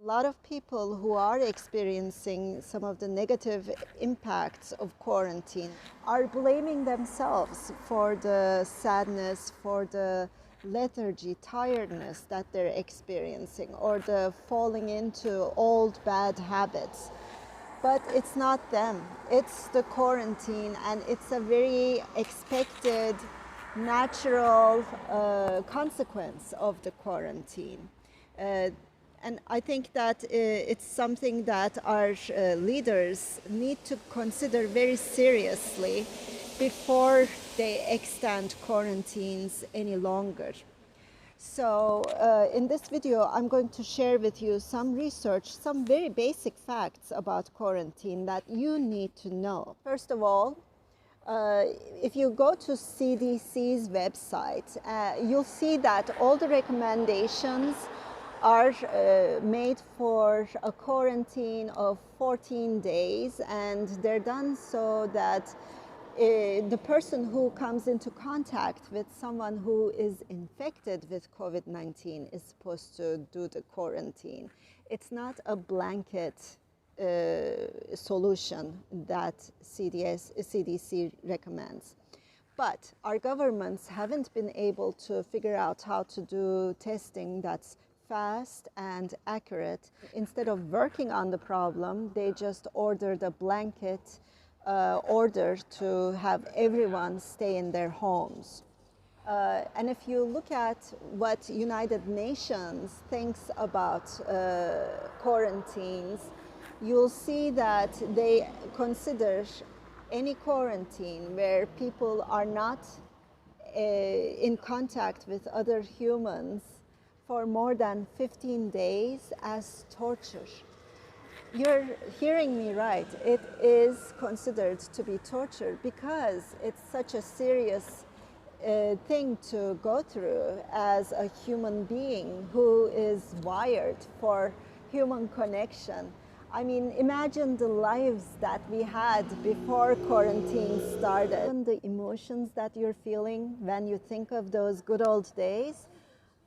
lot of people who are experiencing some of the negative impacts of quarantine are blaming themselves for the sadness, for the lethargy, tiredness that they're experiencing, or the falling into old bad habits. But it's not them, it's the quarantine, and it's a very expected, natural consequence of the quarantine. And I think that it's something that our leaders need to consider very seriously before they extend quarantines any longer. So in this video, I'm going to share with you some research, some very basic facts about quarantine that you need to know. First of all, if you go to CDC's website, you'll see that all the recommendations are made for a quarantine of 14 days, and they're done so that the person who comes into contact with someone who is infected with COVID-19 is supposed to do the quarantine. It's not a blanket solution that CDC recommends. But our governments haven't been able to figure out how to do testing that's fast and accurate. Instead of working on the problem, they just ordered a blanket order to have everyone stay in their homes. And if you look at what United Nations thinks about quarantines, you'll see that they consider any quarantine where people are not in contact with other humans for more than 15 days as torture. You're hearing me right. It is considered to be torture because it's such a serious thing to go through as a human being who is wired for human connection. I mean, imagine the lives that we had before quarantine started. And the emotions that you're feeling when you think of those good old days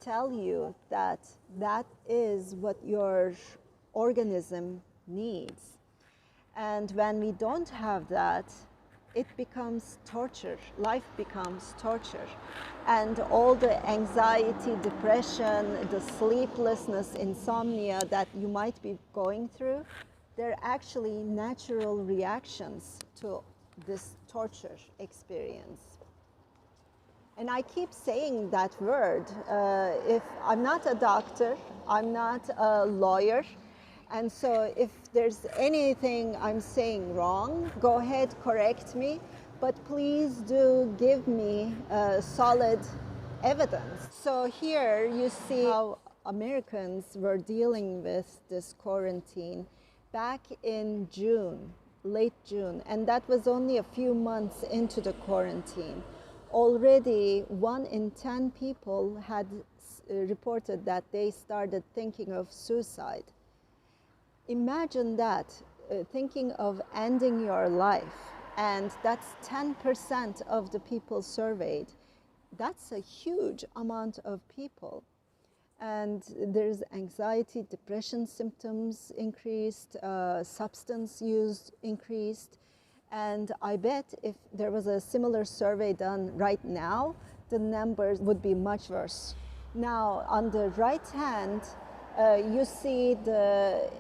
tell you that that is what your organism needs. And when we don't have that, it becomes torture. Life becomes torture. And all the anxiety, depression, the sleeplessness, insomnia that you might be going through, they're actually natural reactions to this torture experience. And I keep saying that word. If I'm not a doctor, I'm not a lawyer, and so if there's anything I'm saying wrong, go ahead, correct me, but please do give me solid evidence. So here you see how Americans were dealing with this quarantine back in June, late June, and that was only a few months into the quarantine. Already 1 in 10 people had reported that they started thinking of suicide. Imagine that, thinking of ending your life, and that's 10% of the people surveyed. That's a huge amount of people. And there's anxiety, depression symptoms increased, substance use increased. And I bet if there was a similar survey done right now, the numbers would be much worse. Now, on the right hand, you see the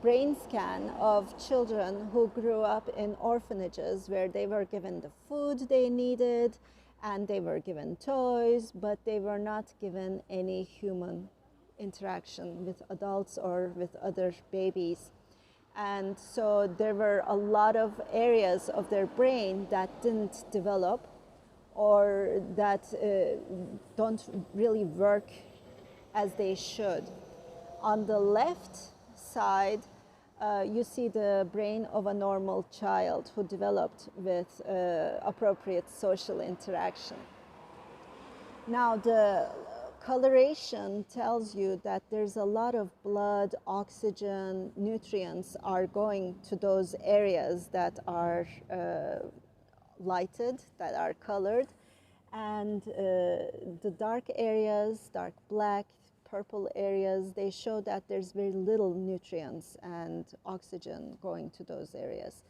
brain scan of children who grew up in orphanages where they were given the food they needed and they were given toys, but they were not given any human interaction with adults or with other babies. And so there were a lot of areas of their brain that didn't develop or that don't really work as they should. On the left side, you see the brain of a normal child who developed with appropriate social interaction. Now, the coloration tells you that there's a lot of blood, oxygen, nutrients are going to those areas that are lighted, that are colored, and the dark areas, dark black, purple areas, they show that there's very little nutrients and oxygen going to those areas.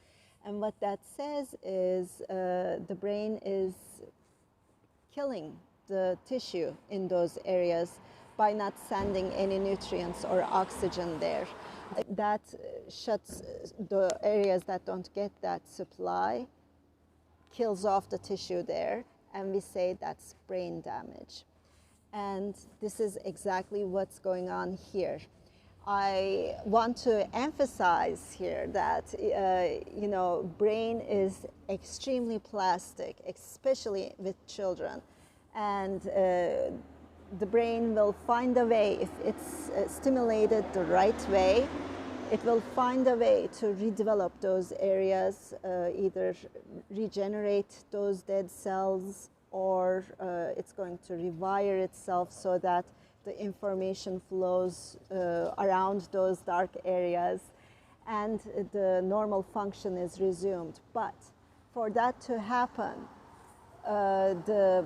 And what that says is the brain is killing the tissue in those areas by not sending any nutrients or oxygen there. That shuts the areas that don't get that supply, kills off the tissue there, and we say that's brain damage. And this is exactly what's going on here. I want to emphasize here that brain is extremely plastic, especially with children, and the brain will find a way, if it's stimulated the right way, it will find a way to redevelop those areas, either regenerate those dead cells, or it's going to rewire itself so that the information flows around those dark areas and the normal function is resumed. But for that to happen, the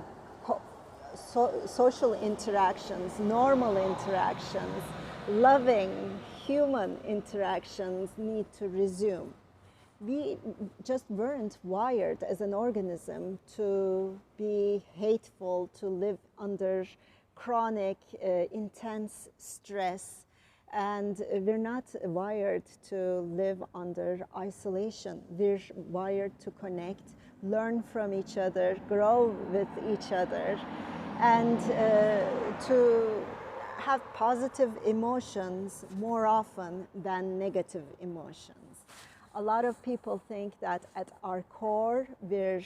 social interactions, normal interactions, loving human interactions need to resume. We just weren't wired as an organism to be hateful, to live under chronic, intense stress, and we're not wired to live under isolation. We're wired to connect, learn from each other, grow with each other, and to have positive emotions more often than negative emotions. A lot of people think that at our core we're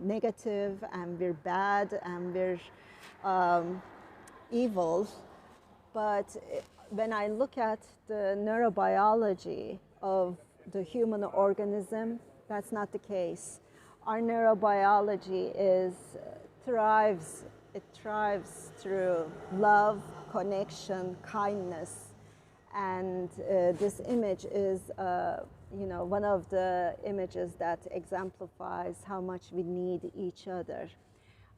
negative and we're bad and we're evil, but when I look at the neurobiology of the human organism, that's not the case. Our neurobiology thrives through love, connection, kindness, and this image is one of the images that exemplifies how much we need each other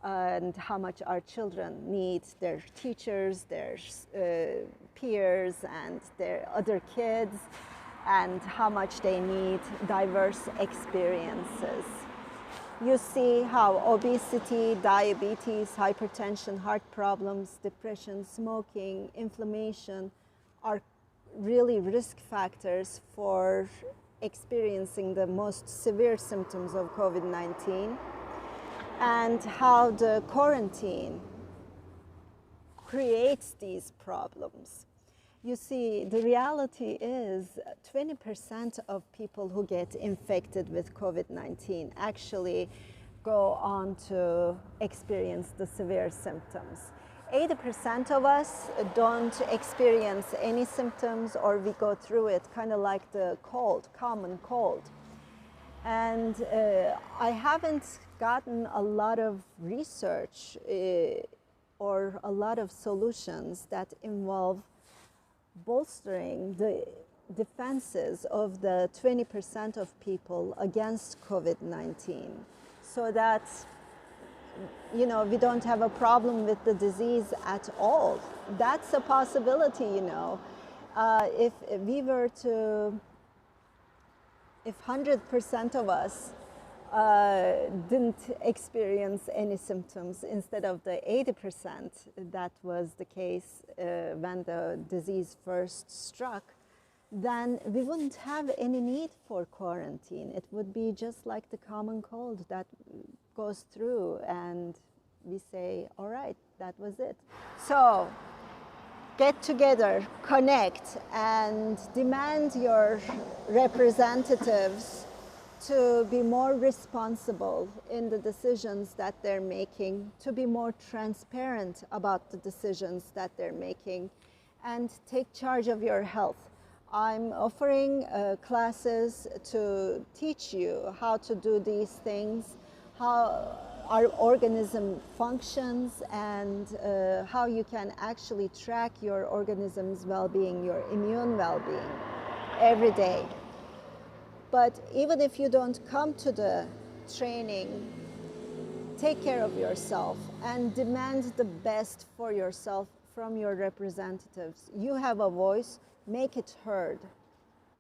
and how much our children need their teachers, their peers, and their other kids, and how much they need diverse experiences. You see how obesity, diabetes, hypertension, heart problems, depression, smoking, inflammation are really risk factors for experiencing the most severe symptoms of COVID-19, and how the quarantine creates these problems. You see, the reality is 20% of people who get infected with COVID-19 actually go on to experience the severe symptoms. 80% of us don't experience any symptoms, or we go through it kind of like the cold, common cold. And I haven't gotten a lot of research or a lot of solutions that involve bolstering the defenses of the 20% of people against COVID-19, so that we don't have a problem with the disease at all. That's a possibility, if 100% of us didn't experience any symptoms instead of the 80% that was the case when the disease first struck, then we wouldn't have any need for quarantine. It would be just like the common cold that goes through, and we say, all right, that was it. So get together, connect, and demand your representatives to be more responsible in the decisions that they're making, to be more transparent about the decisions that they're making, and take charge of your health. I'm offering classes to teach you how to do these things, how our organism functions, and how you can actually track your organism's well-being, your immune well-being every day. But even if you don't come to the training, take care of yourself and demand the best for yourself from your representatives. You have a voice, make it heard.